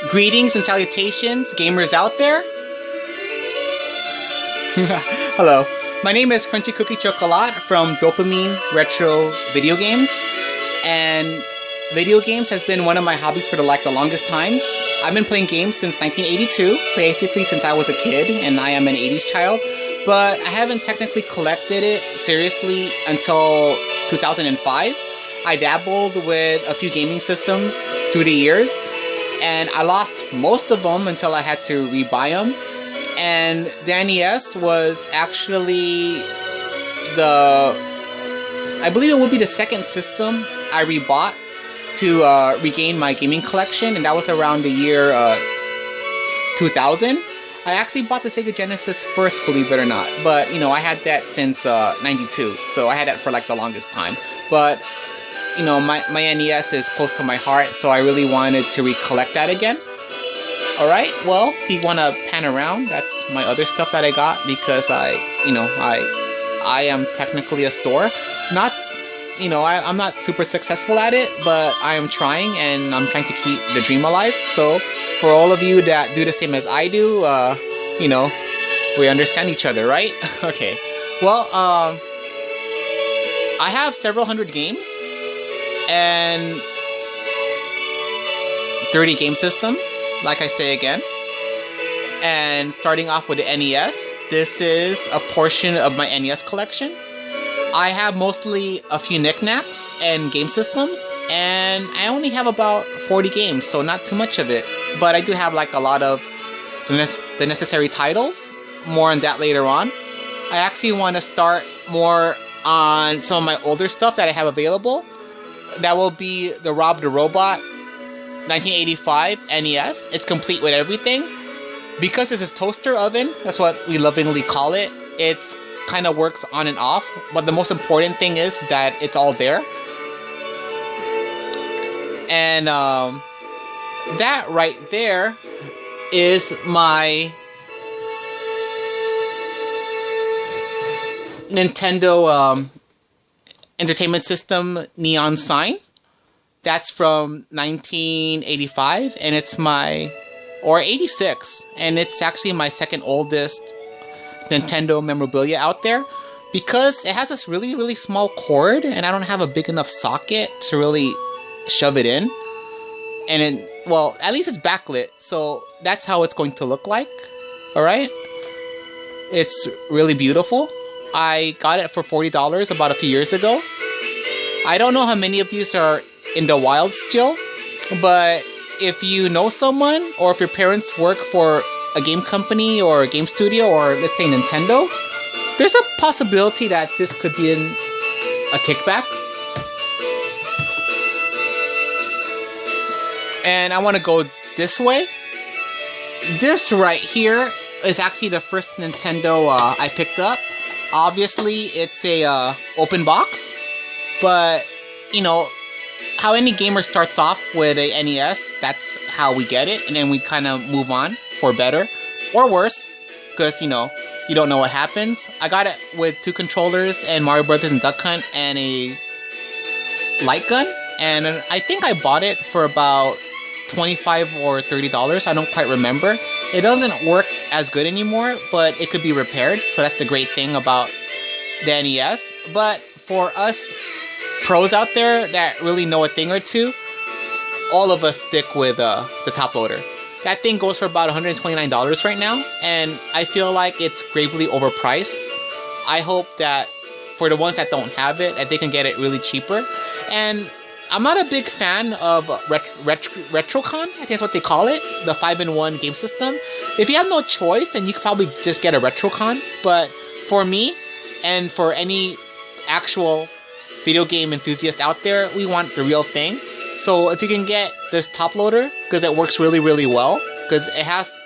Greetings and salutations, gamers out there. Hello, my name is CrunchieCookieChocolat from Dopamine Retro Video Games, and video games has been one of my hobbies for the longest times. I've been playing games since 1982, basically since I was a kid, and I am an 80s child, but I haven't technically collected it seriously until 2005. I dabbled with a few gaming systems through the years, and I lost most of them until I had to rebuy them. And the NES was actually I believe it would be the second system I rebought to regain my gaming collection, and that was around the year 2000. I actually bought the Sega Genesis first, believe it or not, but you know, I had that since 92, so I had that for like the longest time. But you know, my NES is close to my heart, so I really wanted to recollect that again. Alright, well, if you want to pan around, that's my other stuff that I got, because I am technically a store. Not, you know, I'm not super successful at it, but I am trying, and I'm trying to keep the dream alive. So, for all of you that do the same as I do, you know, we understand each other, right? Okay, well, I have several hundred games, and 30 game systems, like I say again. And starting off with the NES, this is a portion of my NES collection. I have mostly a few knickknacks and game systems, and I only have about 40 games, so not too much of it. But I do have like a lot of the necessary titles. More on that later on. I actually want to start more on some of my older stuff that I have available. That will be the Rob the Robot 1985 NES. It's complete with everything. Because this is toaster oven, that's what we lovingly call it. It kind of works on and off, but the most important thing is that it's all there. And that right there is my Nintendo Entertainment System neon sign. That's from 1985, and it's or 86, and it's actually my second oldest Nintendo memorabilia out there, because it has this really, really small cord, and I don't have a big enough socket to really shove it in. And well, at least it's backlit, so that's how it's going to look like. Alright? It's really beautiful. I got it for $40 about a few years ago. I don't know how many of these are in the wild still, but if you know someone, or if your parents work for a game company or a game studio, or let's say Nintendo, there's a possibility that this could be in a kickback. And I want to go this way. This right here is actually the first Nintendo I picked up. Obviously, it's a open box, but you know how any gamer starts off with a NES. That's how we get it, and then we kind of move on for better or worse, because you know you don't know what happens. I got it with 2 controllers and Mario Brothers and Duck Hunt and a light gun, and I think I bought it for about $25 or $30. I don't quite remember. It doesn't work as good anymore, but it could be repaired, so that's the great thing about the NES. But for us pros out there that really know a thing or two, all of us stick with the top loader. That thing goes for about $129 right now, and I feel like it's gravely overpriced. I hope that for the ones that don't have it, that they can get it really cheaper. And I'm not a big fan of Retrocon, I think that's what they call it, the 5-in-1 game system. If you have no choice, then you could probably just get a Retrocon. But for me, and for any actual video game enthusiast out there, we want the real thing. So if you can get this top loader, because it works really, really well, because it has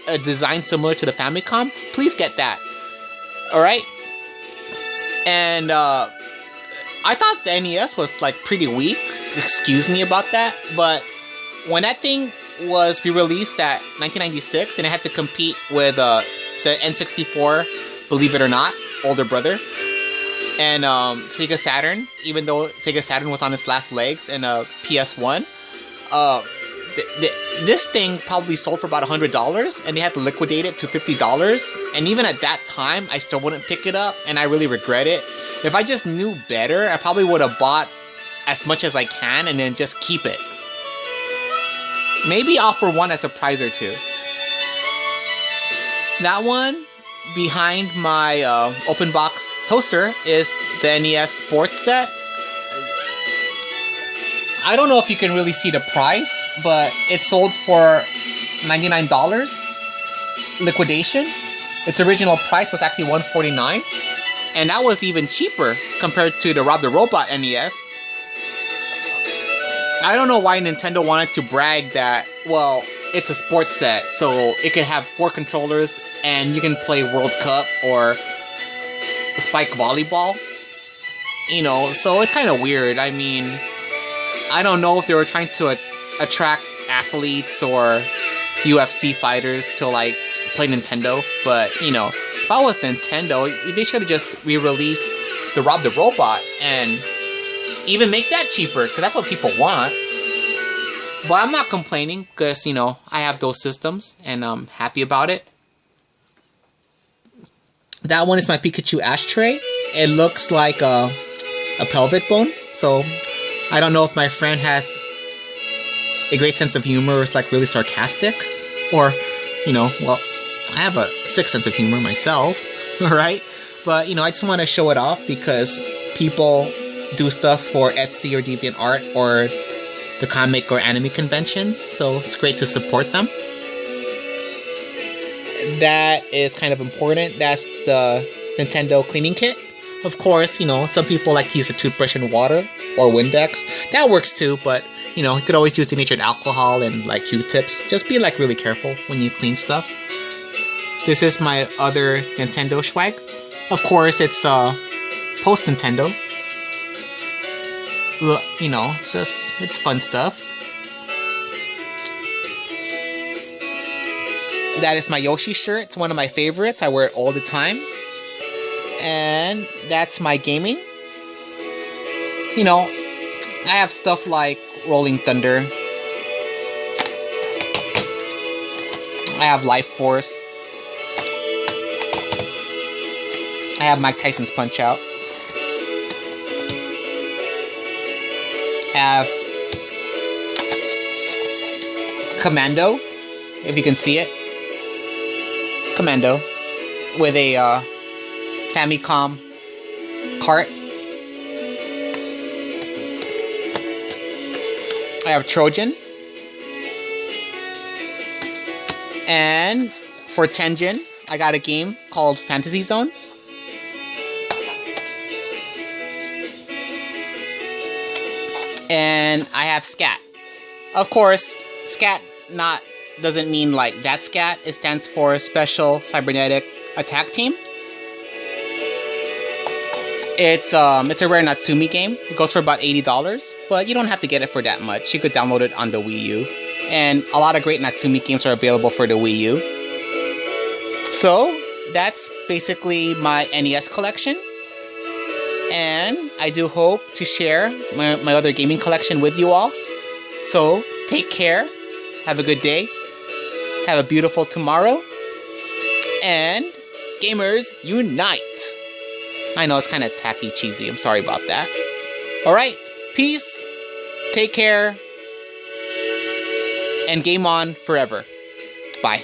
a design similar to the Famicom, please get that. Alright? And I thought the NES was like pretty weak. Excuse me about that. But when that thing was re-released at 1996, and it had to compete with the N64, believe it or not, older brother, and Sega Saturn, even though Sega Saturn was on its last legs, and PS1, this thing probably sold for about $100, and they had to liquidate it to $50. And even at that time, I still wouldn't pick it up, and I really regret it. If I just knew better, I probably would have bought as much as I can and then just keep it. Maybe offer one as a prize or two. That one behind my open box toaster is the NES Sports Set. I don't know if you can really see the price, but it sold for $99 liquidation. Its original price was actually $149, and that was even cheaper compared to the Rob the Robot NES. I don't know why Nintendo wanted to brag that, well, it's a sports set, so it can have 4 controllers and you can play World Cup or Spike Volleyball. You know, so it's kind of weird. I mean, I don't know if they were trying to attract athletes or UFC fighters to, like, play Nintendo, but, you know, if I was Nintendo, they should have just re-released the Rob the Robot and even make that cheaper, because that's what people want. But I'm not complaining, because, you know, I have those systems, and I'm happy about it. That one is my Pikachu ashtray. It looks like a pelvic bone, so I don't know if my friend has a great sense of humor or is, like, really sarcastic, or, you know, well, I have a sick sense of humor myself, alright? But, you know, I just want to show it off because people do stuff for Etsy or DeviantArt or the comic or anime conventions, so it's great to support them. That is kind of important. That's the Nintendo cleaning kit. Of course, you know, some people like to use a toothbrush and water or Windex. That works too, but, you know, you could always use denatured alcohol and, like, Q-tips. Just be, like, really careful when you clean stuff. This is my other Nintendo swag. Of course, it's post-Nintendo. Look, you know, it's fun stuff. That is my Yoshi shirt. It's one of my favorites. I wear it all the time. And that's my gaming. You know, I have stuff like Rolling Thunder. I have Life Force. I have Mike Tyson's Punch-Out. I have Commando, if you can see it. Commando with a Famicom cart. I have Trojan. And for Tengen, I got a game called Fantasy Zone. And I have SCAT. Of course, SCAT doesn't mean like that SCAT. It stands for Special Cybernetic Attack Team. It's a rare Natsumi game. It goes for about $80, but you don't have to get it for that much. You could download it on the Wii U. And a lot of great Natsumi games are available for the Wii U. So, that's basically my NES collection. And I do hope to share my other gaming collection with you all. So, take care. Have a good day. Have a beautiful tomorrow. And gamers unite. I know it's kind of tacky, cheesy. I'm sorry about that. Alright. Peace. Take care. And game on forever. Bye.